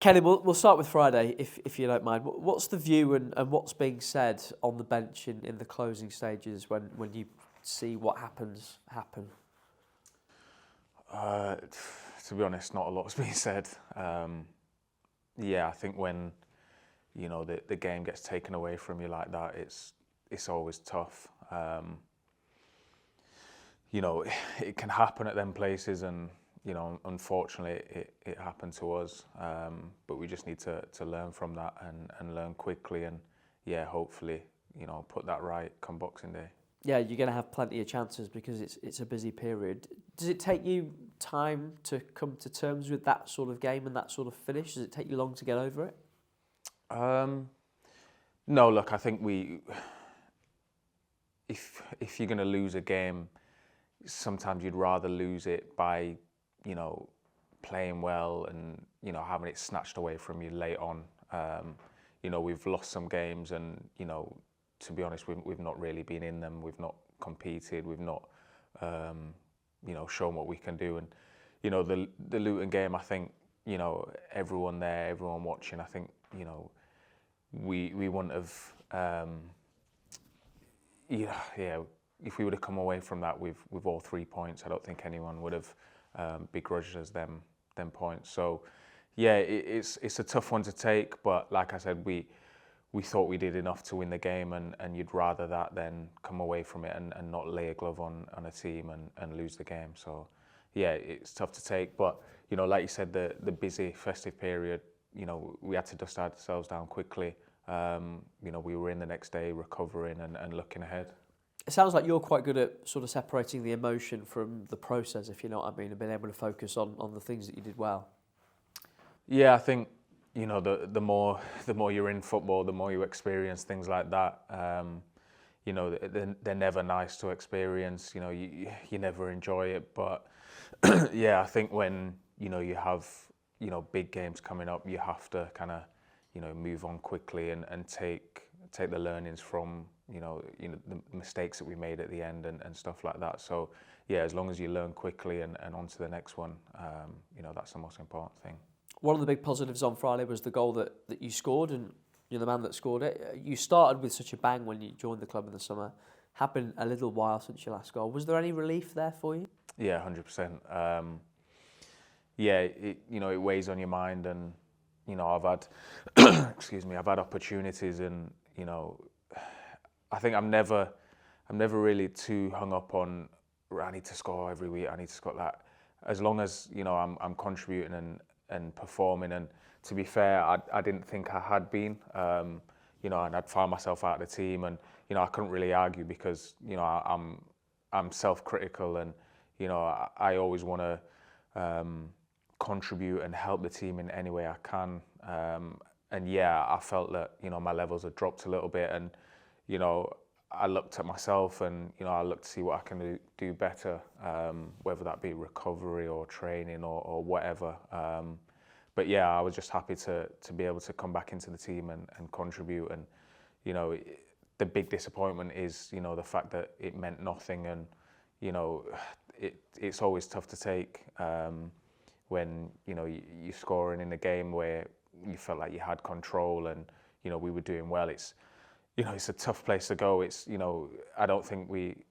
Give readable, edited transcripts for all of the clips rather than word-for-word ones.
Kenny, we'll start with Friday, if you don't mind. What's the view and what's being said on the bench in the closing stages when you see what happens happen? To be honest, not a lot's been said. I think when the game gets taken away from you like that, it's always tough. It can happen at them places, and unfortunately, it happened to us. But we just need to learn from that and learn quickly, and hopefully, put that right come Boxing Day. Yeah, you're going to have plenty of chances because it's a busy period. Does it take you time to come to terms with that sort of game and that sort of finish? Does it take you long to get over it? No, look, I think if you're going to lose a game, sometimes you'd rather lose it by, playing well and, having it snatched away from you late on. We've lost some games and, to be honest, we've not really been in them. We've not competed. We've not, shown what we can do. And, the Luton game, I think, everyone there, everyone watching, I think, we wouldn't have, if we would have come away from that with all 3 points, I don't think anyone would have begrudged us them points. So, it's a tough one to take, but like I said, we thought we did enough to win the game, and you'd rather that than come away from it and not lay a glove on a team and lose the game. So, it's tough to take, but, like you said, the busy festive period, we had to dust ourselves down quickly. We were in the next day recovering and looking ahead. It sounds like you're quite good at sort of separating the emotion from the process, if you know what I mean, and being able to focus on the things that you did well. Yeah, I think, the more you're in football, the more you experience things like that. They're never nice to experience. You never enjoy it. But I think when you have big games coming up, you have to kind of move on quickly and take the learnings from the mistakes that we made at the end and stuff like that. So as long as you learn quickly and on to the next one, that's the most important thing. One of the big positives on Friday was the goal that you scored, and you're the man that scored it. You started with such a bang when you joined the club in the summer. Happened a little while since your last goal. Was there any relief there for you? Yeah, 100%. It weighs on your mind, and I've had I've had opportunities, and I think I'm never really too hung up on I need to score every week. I need to score that. As long as I'm contributing and performing. And to be fair, I didn't think I had been. And I'd found myself out of the team, and I couldn't really argue because I'm self-critical, and I always want to contribute and help the team in any way I can. I felt that my levels had dropped a little bit, and I looked at myself, and I looked to see what I can do better, whether that be recovery or training or whatever. I was just happy to be able to come back into the team and contribute. And the big disappointment is the fact that it meant nothing, and it's always tough to take when you're scoring in a game where you felt like you had control, and we were doing well. It's a tough place to go. It's I don't think we,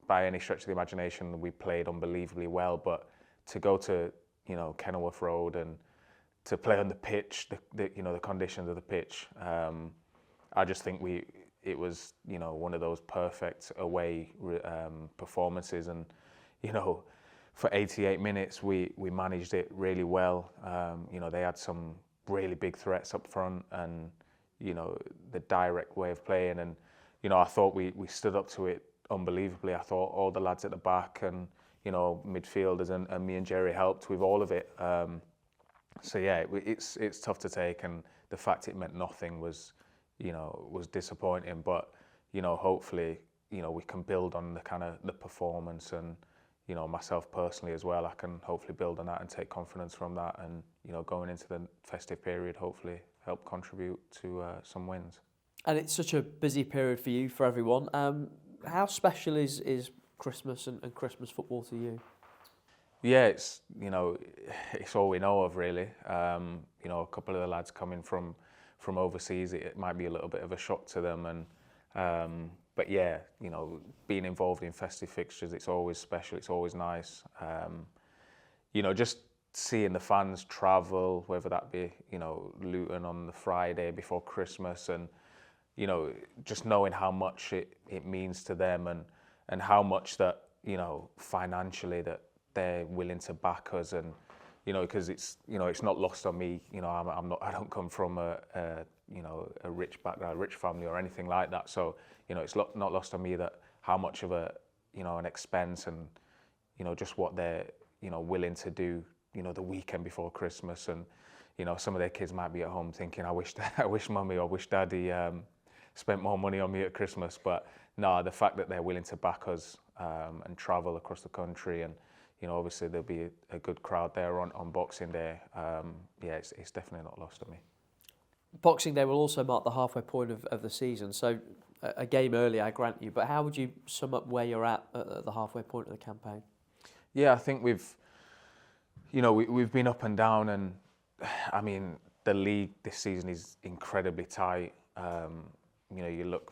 by any stretch of the imagination, we played unbelievably well, but to go to Kenilworth Road and to play on the pitch, the conditions of the pitch, I just think it was one of those perfect away performances, and for 88 minutes we managed it really well. They had some really big threats up front, and the direct way of playing, and I thought we stood up to it unbelievably. I thought all the lads at the back and midfielders and me and Jerry helped with all of it. It's tough to take, and the fact it meant nothing was disappointing. But hopefully we can build on the performance, and myself personally as well. I can hopefully build on that and take confidence from that, and going into the festive period, hopefully help contribute to some wins. And it's such a busy period for you, for everyone. How special is Christmas and Christmas football to you? Yeah, it's it's all we know of really. you know, a couple of the lads coming from overseas, it might be a little bit of a shock to them. And but yeah, you know, being involved in festive fixtures, it's always special. It's always nice. You know, just seeing the fans travel, whether that be, you know, Luton on the Friday before Christmas, and you know, just knowing how much it means to them, and how much that, you know, financially that they're willing to back us. And you know, because it's, you know, it's not lost on me. You know, I don't come from a you know, a rich background, a rich family or anything like that. So you know, it's not lost on me that how much of a, you know, an expense, and you know, just what they're, you know, willing to do, you know, the weekend before Christmas. And you know, some of their kids might be at home thinking, I wish mummy or wish daddy spent more money on me at Christmas. But no, the fact that they're willing to back us and travel across the country, and you know, obviously there'll be a good crowd there on Boxing Day. Yeah, it's definitely not lost on me. Boxing Day will also mark the halfway point of the season, so a game early, I grant you, but how would you sum up where you're at the halfway point of the campaign? Yeah, I think we've been up and down, and I mean, the league this season is incredibly tight. You know, you look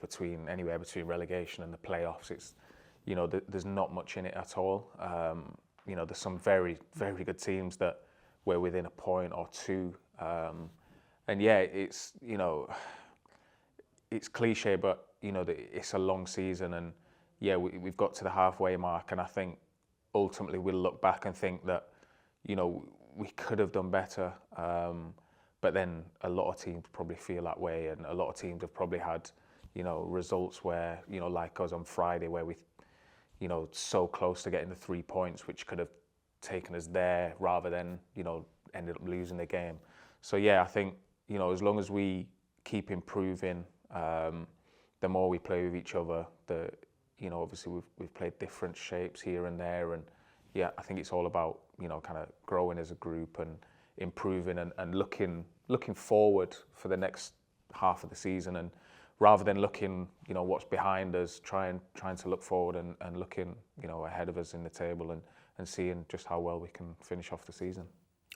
anywhere between relegation and the playoffs, it's, you know, there's not much in it at all. You know, there's some very, very good teams that we're within a point or two. And yeah, it's, you know, it's cliche, but you know, it's a long season, and yeah, we've got to the halfway mark, and I think ultimately we'll look back and think that, you know, we could have done better. But then a lot of teams probably feel that way, and a lot of teams have probably had, you know, results where, you know, like us on Friday, where we, you know, so close to getting the 3 points, which could have taken us there rather than, you know, ended up losing the game. So yeah, I think, you know, as long as we keep improving, the more we play with each other, you know, obviously we've played different shapes here and there, and yeah, I think it's all about, you know, kind of growing as a group and improving, and looking forward for the next half of the season, and rather than looking, you know, what's behind us, trying to look forward and looking, you know, ahead of us in the table, and seeing just how well we can finish off the season.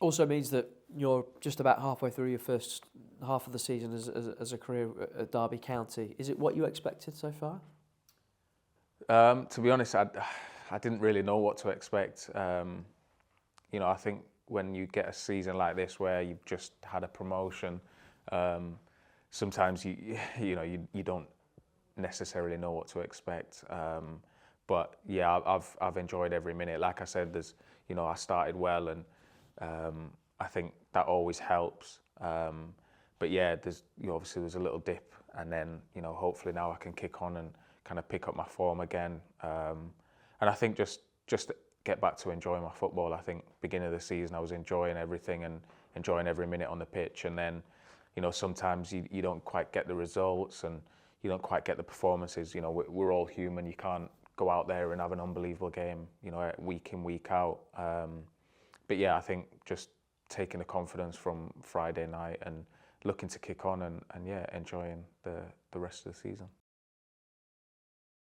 Also means that you're just about halfway through your first half of the season as a career at Derby County. Is it what you expected so far? To be honest, I didn't really know what to expect. You know, I think when you get a season like this where you've just had a promotion, sometimes you don't necessarily know what to expect. But yeah, I've enjoyed every minute. Like I said, you know, I started well, and I think that always helps. But yeah, obviously there's a little dip, and then, you know, hopefully now I can kick on and kind of pick up my form again. And I think just get back to enjoying my football. I think beginning of the season I was enjoying everything and enjoying every minute on the pitch, and then, you know, sometimes you don't quite get the results, and you don't quite get the performances. You know, we're all human. You can't go out there and have an unbelievable game, you know, week in, week out. But yeah, I think just taking the confidence from Friday night and looking to kick on, and yeah, enjoying the rest of the season.